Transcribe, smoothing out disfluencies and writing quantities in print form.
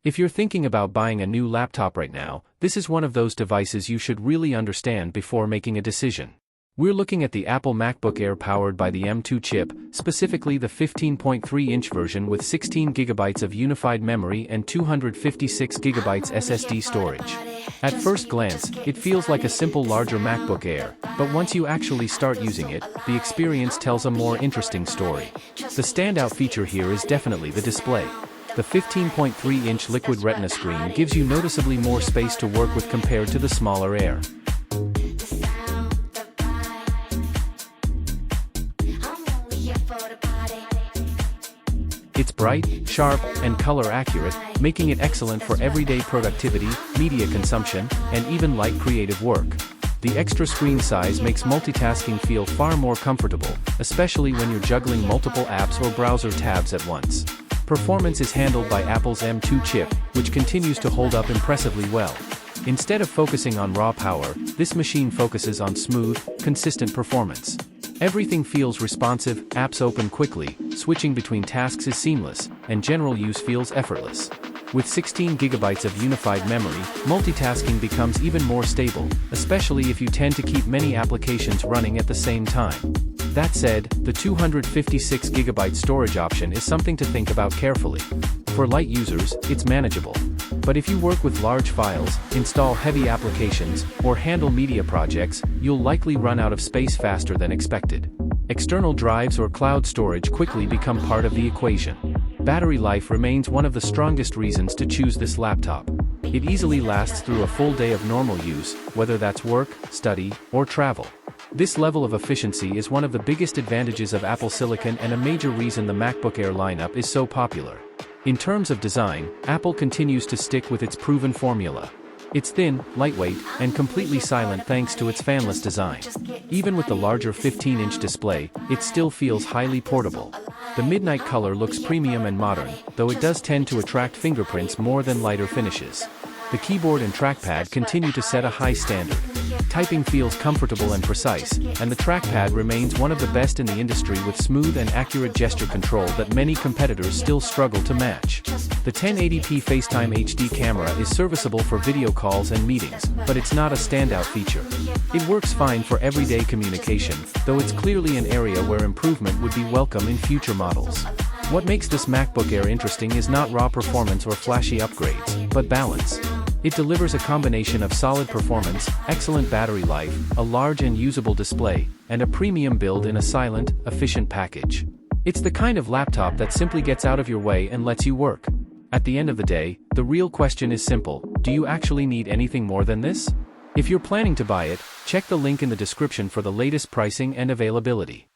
If you're thinking about buying a new laptop right now, this is one of those devices you should really understand before making a decision. We're looking at the Apple MacBook Air powered by the M2 chip, specifically the 15.3-inch version with 16GB of unified memory and 256GB SSD storage. At first glance, it feels like a simple larger MacBook Air, but once you actually start using it, the experience tells a more interesting story. The standout feature here is definitely the display. The 15.3-inch Liquid Retina screen gives you noticeably more space to work with compared to the smaller Air. It's bright, sharp, and color accurate, making it excellent for everyday productivity, media consumption, and even light creative work. The extra screen size makes multitasking feel far more comfortable, especially when you're juggling multiple apps or browser tabs at once. Performance is handled by Apple's M2 chip, which continues to hold up impressively well. Instead of focusing on raw power, this machine focuses on smooth, consistent performance. Everything feels responsive, apps open quickly, switching between tasks is seamless, and general use feels effortless. With 16GB of unified memory, multitasking becomes even more stable, especially if you tend to keep many applications running at the same time. That said, the 256GB storage option is something to think about carefully. For light users, it's manageable. But if you work with large files, install heavy applications, or handle media projects, you'll likely run out of space faster than expected. External drives or cloud storage quickly become part of the equation. Battery life remains one of the strongest reasons to choose this laptop. It easily lasts through a full day of normal use, whether that's work, study, or travel. This level of efficiency is one of the biggest advantages of Apple Silicon and a major reason the MacBook Air lineup is so popular. In terms of design, Apple continues to stick with its proven formula. It's thin, lightweight, and completely silent thanks to its fanless design. Even with the larger 15-inch display, it still feels highly portable. The midnight color looks premium and modern, though it does tend to attract fingerprints more than lighter finishes. The keyboard and trackpad continue to set a high standard. Typing feels comfortable and precise, and the trackpad remains one of the best in the industry with smooth and accurate gesture control that many competitors still struggle to match. The 1080p FaceTime HD camera is serviceable for video calls and meetings, but it's not a standout feature. It works fine for everyday communication, though it's clearly an area where improvement would be welcome in future models. What makes this MacBook Air interesting is not raw performance or flashy upgrades, but balance. It delivers a combination of solid performance, excellent battery life, a large and usable display, and a premium build in a silent, efficient package. It's the kind of laptop that simply gets out of your way and lets you work. At the end of the day, the real question is simple: do you actually need anything more than this? If you're planning to buy it, check the link in the description for the latest pricing and availability.